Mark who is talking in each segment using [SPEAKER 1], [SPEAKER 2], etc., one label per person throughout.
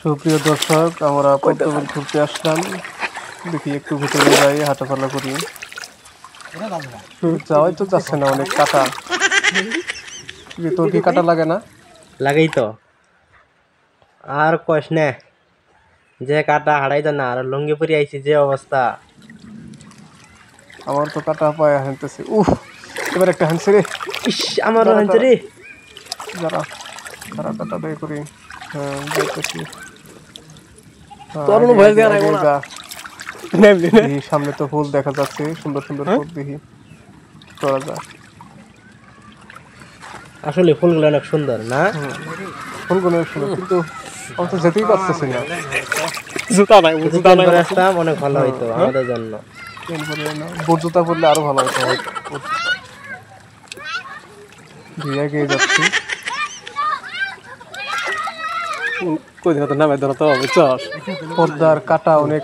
[SPEAKER 1] সুপ্রিয় দর্শক, আমরা পদ্মবন ঘুরতে আসলাম। দেখি একটু ভিতরে যাই, হাঁটাচলা করি। যাওয়াই তো যাচ্ছে না, অনেক কাটা। তোর কি কাটা লাগে না?
[SPEAKER 2] লাগেই তো, আর কইস না, যে কাটা হারাই তো না। আর লুঙ্গি পরে আইছি, যে অবস্থা।
[SPEAKER 1] আমার তো কাটা পায়ে হানতেছে। এবার একটা হানছে রে।
[SPEAKER 2] ইস, আমারও হানছে রে।
[SPEAKER 1] যারা তারা কাটা বের করি। হ্যাঁ, দেখতেছি। সামনে তো ফুল দেখা যাচ্ছে, সুন্দর সুন্দর ফুল। দেখি তোরা যা।
[SPEAKER 2] আসলে ফুলগুলো অনেক সুন্দর না?
[SPEAKER 1] ফুলগুলো অনেক সুন্দর, কিন্তু আমি তো যেতেই পারতেছি না।
[SPEAKER 2] আসতাম, অনেক ভালো হইতো আমাদের জন্য।
[SPEAKER 1] বুট জুতা পরলে আরো ভালো হতো। দিয়ে গিয়ে যাচ্ছি। পদ্মার কাটা অনেক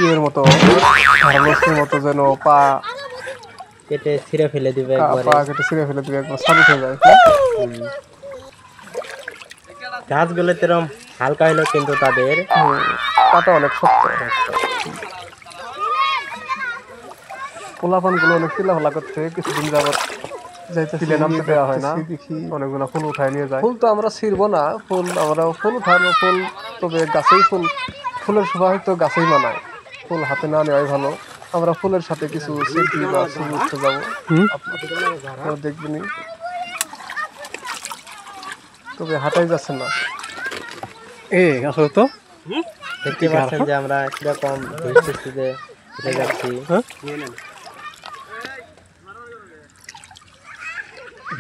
[SPEAKER 1] ইয়ের মতো, মতো যেন পা
[SPEAKER 2] কেটে ছিঁড়ে ফেলে দিবে,
[SPEAKER 1] পা কেটে ছিঁড়ে ফেলে দিবে, একবার সাবিত হয়ে যায়।
[SPEAKER 2] গাছগুলো তেরম হালকা হইলো, কিন্তু তাদের
[SPEAKER 1] পাতা অনেক শক্ত। পোলাপান গুলো অনেক চিল্লাফালা করছে। কিছুদিন যাবত যাইতেছিলে, নামতে দেওয়া হয় না। দেখি অনেকগুলো ফুল উঠায় নিয়ে যায়। ফুল তো আমরা ছিড়বো না, ফুল আমরা ফুল উঠানো ফুল, তবে গাছেই ফুল। ফুলের শোভা হয়তো গাছেই মানায়, ফুল হাতে না নেওয়াই ভালো। আমরা ফুলের সাথে কিছু সেলফি বা ছবি উঠতে যাবো, আপনারা দেখবেনি। তবে হাঁটাই যাচ্ছে না। আসলে তো
[SPEAKER 2] দেখতে পাচ্ছেন যে আমরা কিরকম যাচ্ছি।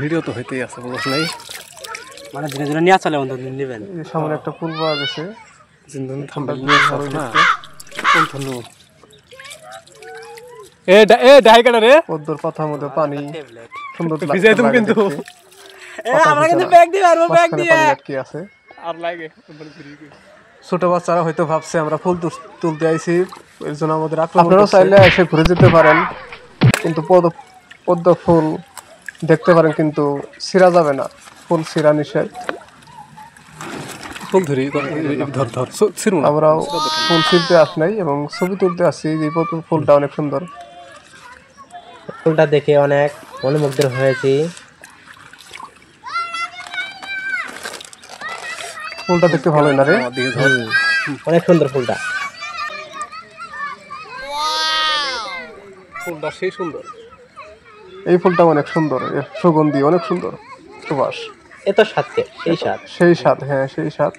[SPEAKER 1] ভিডিও তো হইতেই আছে, বুঝছ নাই?
[SPEAKER 2] মানে দিনে দিনে নিয়ে চলে, অন্তত নেবেন।
[SPEAKER 1] সামনে একটা ফুল পাওয়া গেছে। পদ্মর পাতার মধ্যে পানি সুন্দর কিন্তু ছোট বাচ্চারা হয়তো ভাবছে আমরা ফুল তুলতে আইছি, এর জন্য আমাদের আপনারাও চাইলে এসে ঘুরে যেতে পারেন। কিন্তু পদ্ম ফুল দেখতে পারেন, কিন্তু ছিঁড়া যাবে না, ফুল ছিঁড়া নিষেধ। আমরাও ফুল ছিঁড়তে আস নাই এবং ছবি তুলতে আসছি। যে ফুলটা অনেক সুন্দর,
[SPEAKER 2] ফুলটা দেখে অনেক মনোমুগ্ধ হয়েছি।
[SPEAKER 1] ফুলটা দেখতে ভালোই না রে,
[SPEAKER 2] অনেক সুন্দর ফুলটা।
[SPEAKER 1] ফুলটা সেই সুন্দর, এই ফুলটা অনেক সুন্দর, এর সুগন্ধি অনেক সুন্দর, সুবাস।
[SPEAKER 2] এত স্বাদকে সেই স্বাদ,
[SPEAKER 1] সেই স্বাদ, হ্যাঁ সেই স্বাদ।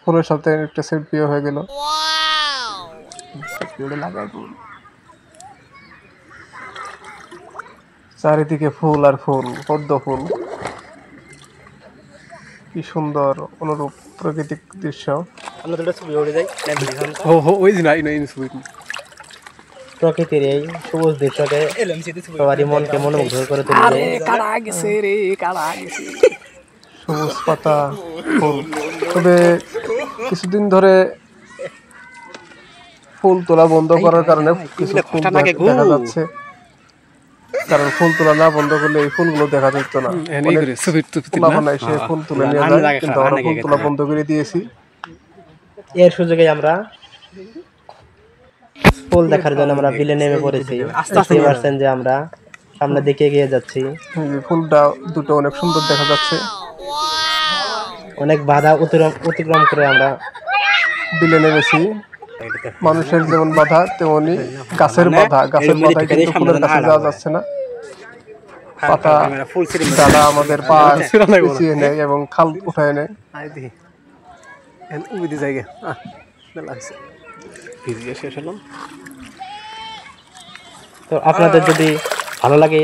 [SPEAKER 1] ফুলের সাথে একটা সেলফিও হয়ে গেল। চারিদিকে ফুল আর ফুল, পদ্ম ফুল। কি সুন্দর অনুরূপ প্রাকৃতিক দৃশ্য।
[SPEAKER 2] প্রকৃতির এই সবুজ দৃশ্যকে সবারই মনকে মনোমুগ্ধ করে তুলবে।
[SPEAKER 1] সবুজ পাতা, ফুল। তবে কিছুদিন ধরে ফুল তোলা বন্ধ করার কারণে কিছু ফুল দেখা যাচ্ছে, কারণ ফুল তোলা না বন্ধ করলে এই ফুলগুলো দেখা যেত না। সে ফুল তুলে নিয়ে যায়, কিন্তু আমরা ফুল তোলা বন্ধ করে দিয়েছি।
[SPEAKER 2] এর সুযোগে আমরা ফুল দেখার জন্য আমরা বিলে নেমে পড়েছি। বুঝতে পারছেন যে আমরা সামনের দিকে এগিয়ে যাচ্ছি।
[SPEAKER 1] ফুলটা দুটো অনেক সুন্দর দেখা যাচ্ছে।
[SPEAKER 2] অনেক বাধা অতিক্রম করে আমরা
[SPEAKER 1] বিলে নেমেছি। মানুষের যেমন বাধা, তেমনি গাছের বাধা। গাছের বাধায় কিন্তু ফুলের কাছে যাওয়া যাচ্ছে না। পাতা ডালা আমাদের পা পিছিয়ে নেয় এবং খাল উঠায় নেয়।
[SPEAKER 2] তো আপনাদের যদি ভালো লাগে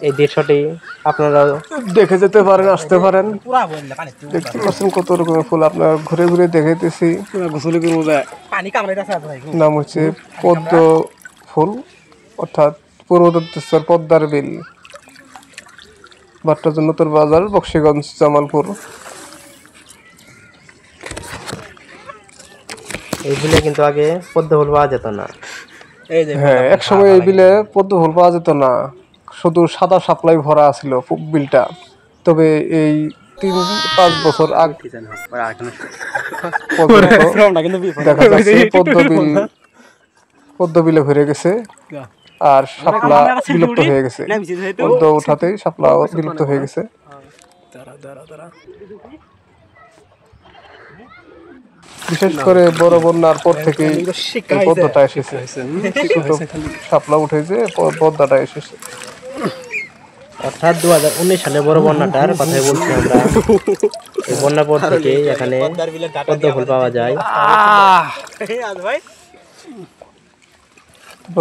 [SPEAKER 2] এই দৃশ্যটি, আপনারা
[SPEAKER 1] দেখে যেতে পারেন, আসতে পারেন। দেখতে পাচ্ছেন কত রকমের ফুল, আপনার ঘুরে ঘুরে দেখাইতেছি। নাম হচ্ছে পদ্ম ফুল, অর্থাৎ পূর্ব দত্তেশ্বর পদ্মার বিল, বাট্টাজুন নতুন বাজার, বক্সিগঞ্জ, জামালপুর।
[SPEAKER 2] এই বিলে কিন্তু আগে পদ্ম ফুল পাওয়া যেত না।
[SPEAKER 1] হ্যাঁ, এক সময় এই বিলে পদ্ম ফুল পাওয়া যেত না, শুধু সাদা সাপ্লাই ভরা ছিল বিলটা। তবে এই 3-5 বছর আগে দেখা যাচ্ছে পদ্ম বিলে ভরে গেছে আর শাপলা বিলুপ্ত হয়ে গেছে। পদ্ম উঠাতেই শাপলা বিলুপ্ত হয়ে গেছে। বিশেষ করে বড় বন্যার পর থেকে পদ্মটা এসেছে, শাপলা উঠেছে, পদ্মাটা এসেছে।
[SPEAKER 2] অর্থাৎ 2019 সালে বড় বন্যাটার কথাই বলছি আমরা। এই বন্যার পর থেকে এখানে পদ্ম ফুল পাওয়া যায়।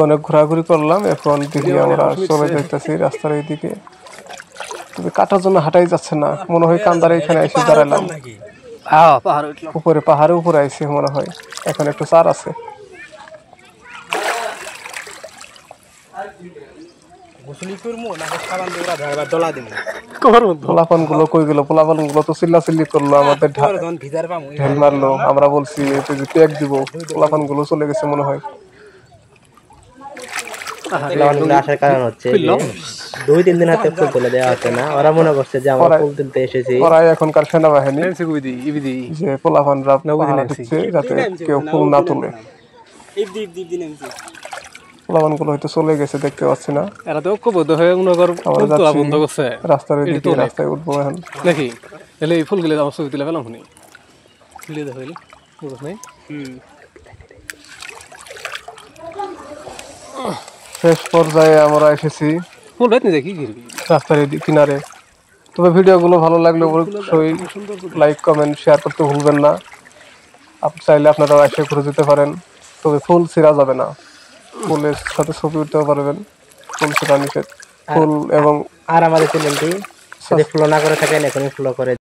[SPEAKER 1] অনেক ঘোরাঘুরি করলাম, এখন দিকে আমরা চলে যাইতেছি রাস্তার এইদিকে। তবে কাটার জন্য হাঁটাই যাচ্ছে না, মনে হয় কান্দারে এখানে এসে দাঁড়ালাম। উপরে পাহাড়ের উপরে আইছে মনে হয়, এখন একটু চার আছে। পোলাপান গুলো কই গেল? পোলাপান গুলো তো চিল্লাচিল্লি করলো, আমাদের ঢেল মারলো। আমরা বলছি প্যাক দিব, পোলাপান গুলো চলে গেছে মনে হয়।
[SPEAKER 2] আসার কারণ হচ্ছে 2-3 দিন হাতে ফুল তুলে দেওয়া হচ্ছে না, ওরা মনে করছে যে আমরা ফুল তুলতে এসেছি।
[SPEAKER 1] ওরাই এখনকার সেনাবাহিনী, যে পোলাপানরা দিচ্ছে যাতে কেউ ফুল না তুলে। পোলাপান গুলো হয়তো চলে গেছে, দেখতে পাচ্ছি না। রাস্তার দিকে, রাস্তায় উঠবো এখন
[SPEAKER 3] নাকি এলে এই ফুলগুলো আমার ছবি তুলে পেলাম
[SPEAKER 1] শেষ পর্যায়ে আমরা এসেছি
[SPEAKER 3] ফুল ভেত দেখি
[SPEAKER 1] রাস্তার কিনারে। তবে ভিডিওগুলো ভালো লাগলে অবশ্যই লাইক, কমেন্ট, শেয়ার করতে ভুলবেন না। আপনি চাইলে আপনারা এসে ঘুরে যেতে পারেন, তবে ফুল ছিঁড়া যাবে না। ফুলের সাথে ছবি উঠতেও পারবেন, ফুল ছিঁড়া নিষেধ। ফুল এবং
[SPEAKER 2] আর আমাদের চ্যানেলটি যদি ফলো না করে থাকেন এখনই ফলো করে